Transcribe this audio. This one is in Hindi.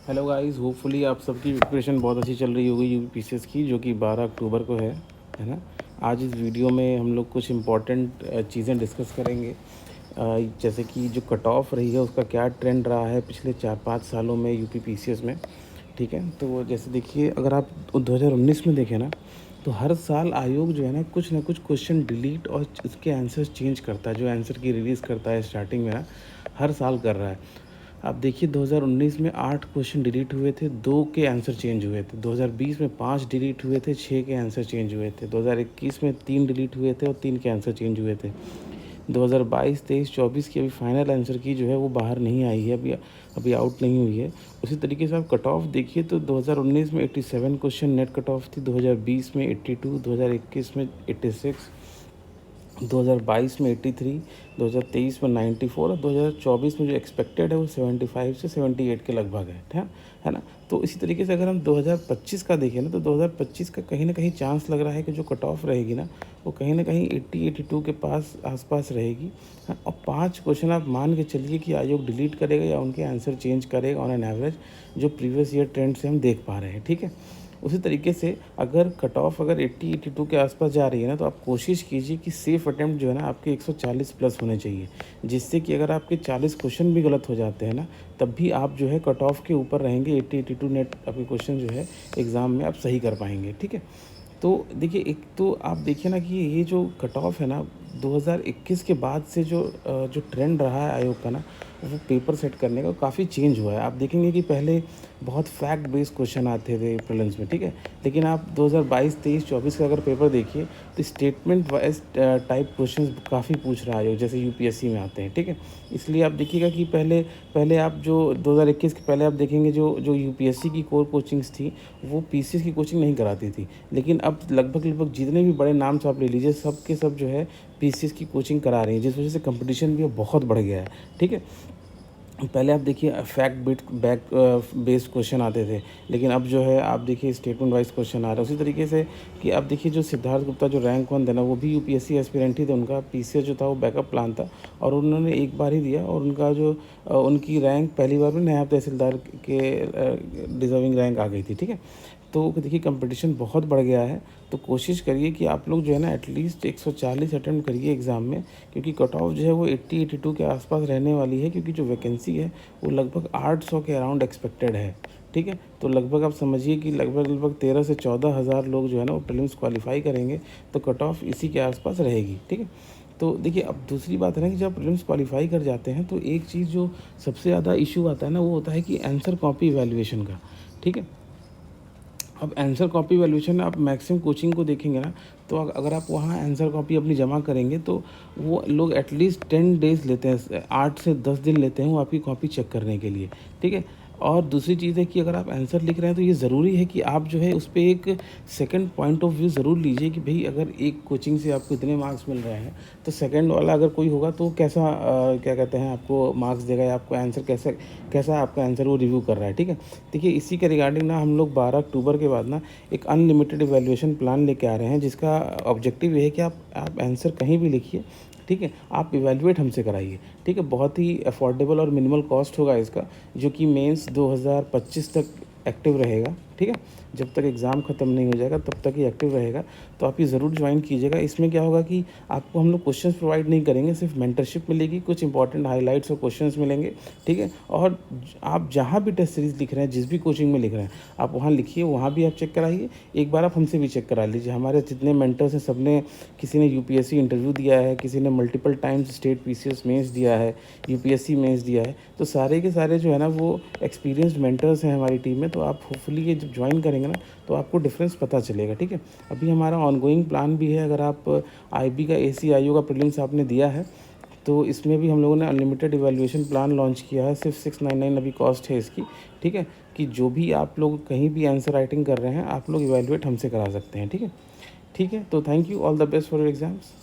हेलो गाइस, होपफुली आप सबकी प्रिपरेशन बहुत अच्छी चल रही होगी यूपीपीसीएस की, जो कि 12 अक्टूबर को है ना। आज इस वीडियो में हम लोग कुछ इम्पॉर्टेंट चीज़ें डिस्कस करेंगे। जैसे कि जो कट ऑफ रही है उसका क्या ट्रेंड रहा है पिछले 4-5 सालों में यूपीपीसीएस में। ठीक है, तो जैसे देखिए, अगर आप 2019 में देखें ना, तो हर साल आयोग जो है ना कुछ क्वेश्चन डिलीट और उसके आंसर्स चेंज करता है। जो आंसर की रिलीज़ करता है स्टार्टिंग में ना, हर साल कर रहा है। आप देखिए, 2019 में 8 क्वेश्चन डिलीट हुए थे, 2 के आंसर चेंज हुए थे। 2020 में 5 डिलीट हुए थे, 6 के आंसर चेंज हुए थे। 2021 में 3 डिलीट हुए थे और 3 के आंसर चेंज हुए थे। 2022, 23, 24 की अभी फाइनल आंसर की जो है वो बाहर नहीं आई है, अभी आउट नहीं हुई है। उसी तरीके से आप कट ऑफ देखिए तो 2019 में 87 क्वेश्चन नेट कट ऑफ थी, 2020 में 82, 2021 में 86, 2022 में 83, 2023 में 94 और 2024 में जो एक्सपेक्टेड है वो 75 से 78 के लगभग है ना। तो इसी तरीके से अगर हम 2025 का देखें ना, तो 2025 का कहीं ना कहीं चांस लग रहा है कि जो कट ऑफ रहेगी ना, वो कहीं ना कहीं 80-82 के पास आसपास रहेगी। हाँ, और 5 क्वेश्चन आप मान के चलिए कि आयोग डिलीट करेगा या उनके आंसर चेंज करेगा ऑन एन एवरेज, जो प्रीवियस ईयर ट्रेंड से हम देख पा रहे हैं। ठीक है, उसी तरीके से अगर कट ऑफ अगर 80-82 के आसपास जा रही है ना, तो आप कोशिश कीजिए कि सेफ़ अटैम्प्ट जो है ना आपके 140 प्लस होने चाहिए, जिससे कि अगर आपके 40 क्वेश्चन भी गलत हो जाते हैं ना, तब भी आप जो है कट ऑफ के ऊपर रहेंगे। 80-82 नेट आपके क्वेश्चन जो है एग्ज़ाम में आप सही कर पाएंगे। ठीक है, तो देखिए, एक तो आप देखिए ना कि ये जो कट ऑफ है ना, 2021 के बाद से जो ट्रेंड रहा है आयोग का ना, वो पेपर सेट करने का काफ़ी चेंज हुआ है। आप देखेंगे कि पहले बहुत फैक्ट बेस्ड क्वेश्चन आते थे प्रीलिम्स में। ठीक है, लेकिन आप 2022, 23, 24 का अगर पेपर देखिए तो स्टेटमेंट वाइज टाइप क्वेश्चन काफ़ी पूछ रहा है आयोग, जैसे यूपीएससी में आते हैं। ठीक है, इसलिए आप देखिएगा कि पहले पहले आप जो 2021 के पहले आप देखेंगे, जो जो यूपीएससी की कोर कोचिंग्स थी वो पीसीएस की कोचिंग नहीं कराती थी। लेकिन अब लगभग जितने भी बड़े नाम से आप ले लीजिए, सब के सब जो है पीसीएस की कोचिंग करा रही हैं, जिस वजह से कंपटीशन भी बहुत बढ़ गया है। ठीक है, पहले आप देखिए fact bit back based question आते थे, लेकिन अब जो है आप देखिए स्टेटमेंट वाइज क्वेश्चन आ रहा है। उसी तरीके से कि आप देखिए, जो सिद्धार्थ गुप्ता जो रैंक 1 देना, वो भी यूपीएससी एस्पिरेंट ही थे। उनका पीसीएस जो था वो बैकअप प्लान था, और उन्होंने एक बार ही दिया, और उनका जो उनकी रैंक पहली बार में नायब तहसीलदार के डिज़र्विंग रैंक आ गई थी। ठीक है, तो देखिए कंपटीशन बहुत बढ़ गया है। तो कोशिश करिए कि आप लोग जो है ना एटलीस्ट 140 अटेम्प्ट करिए एग्ज़ाम में, क्योंकि कट ऑफ जो है वो 80-82 के आसपास रहने वाली है, क्योंकि जो वैकेंसी है वो लगभग 800 के अराउंड एक्सपेक्टेड है। ठीक है, तो लगभग आप समझिए कि लगभग 13 से 14 हज़ार लोग जो है ना वो प्रीलिम्स क्वालिफाई करेंगे, तो कट ऑफ इसी के आसपास रहेगी। ठीक है, तो देखिए, अब दूसरी बात है ना कि जब प्रीलिम्स क्वालिफाई कर जाते हैं, तो एक चीज़ जो सबसे ज़्यादा इशू आता है ना, वो होता है कि आंसर कॉपी इवैल्यूएशन का। ठीक है, अब आंसर कॉपी वैल्यूएशन में आप मैक्सिमम कोचिंग को देखेंगे ना, तो अगर आप वहाँ आंसर कॉपी अपनी जमा करेंगे, तो वो लोग एटलीस्ट 10 डेज़ लेते हैं, 8 से 10 दिन लेते हैं वो आपकी कॉपी चेक करने के लिए। ठीक है, और दूसरी चीज़ है कि अगर आप आंसर लिख रहे हैं, तो ये ज़रूरी है कि आप जो है उस पे एक सेकंड पॉइंट ऑफ व्यू ज़रूर लीजिए कि भाई, अगर एक कोचिंग से आपको इतने मार्क्स मिल रहे हैं, तो सेकंड वाला अगर कोई होगा तो कैसा क्या कहते हैं आपको मार्क्स देगा, या आपको आंसर कैसा कैसा आपका आंसर वो रिव्यू कर रहा है। ठीक है, देखिए, इसी के रिगार्डिंग ना हम लोग 12 अक्टूबर के बाद ना एक अनलिमिटेड इवैल्यूएशन प्लान लेके आ रहे हैं, जिसका ऑब्जेक्टिव ये है कि आप आंसर कहीं भी लिखिए। ठीक है, आप इवैल्यूएट हमसे कराइए। ठीक है, बहुत ही अफोर्डेबल और मिनिमल कॉस्ट होगा इसका, जो कि मेंस 2025 तक एक्टिव रहेगा। ठीक है, जब तक एग्ज़ाम ख़त्म नहीं हो जाएगा तब तक ये एक्टिव रहेगा। तो आप ये ज़रूर ज्वाइन कीजिएगा। इसमें क्या होगा कि आपको हम लोग क्वेश्चंस प्रोवाइड नहीं करेंगे, सिर्फ मेंटरशिप मिलेगी, कुछ इंपॉर्टेंट हाइलाइट्स और क्वेश्चंस मिलेंगे। ठीक है, और आप जहाँ भी टेस्ट सीरीज़ लिख रहे हैं, जिस भी कोचिंग में लिख रहे हैं, आप वहाँ लिखिए, वहाँ भी आप चेक कराइए। एक बार आप हमसे भी चेक करा लीजिए। हमारे जितने मेंटर्स हैं, सब ने, किसी ने यूपीएससी इंटरव्यू दिया है, किसी ने multiple times state PCS mains दिया है, यूपीएससी मेंस दिया है, तो सारे के सारे जो है ना वो एक्सपीरियंस्ड मेंटर्स हैं हमारी टीम में। तो आप होपफुली ये जब ज्वाइन करेंगे ना, तो आपको डिफरेंस पता चलेगा। ठीक है, अभी हमारा ऑनगोइंग प्लान भी है। अगर आप आईबी का एसीआईओ का प्रीलिम्स आपने दिया है, तो इसमें भी हम लोगों ने अनलिमिटेड इवैल्यूएशन प्लान लॉन्च किया है। सिर्फ 699 अभी कॉस्ट है इसकी। ठीक है, कि जो भी आप लोग कहीं भी आंसर राइटिंग कर रहे हैं, आप लोग इवैल्यूएट हमसे करा सकते हैं। ठीक है, ठीक है, तो thank you, all the best for your exams.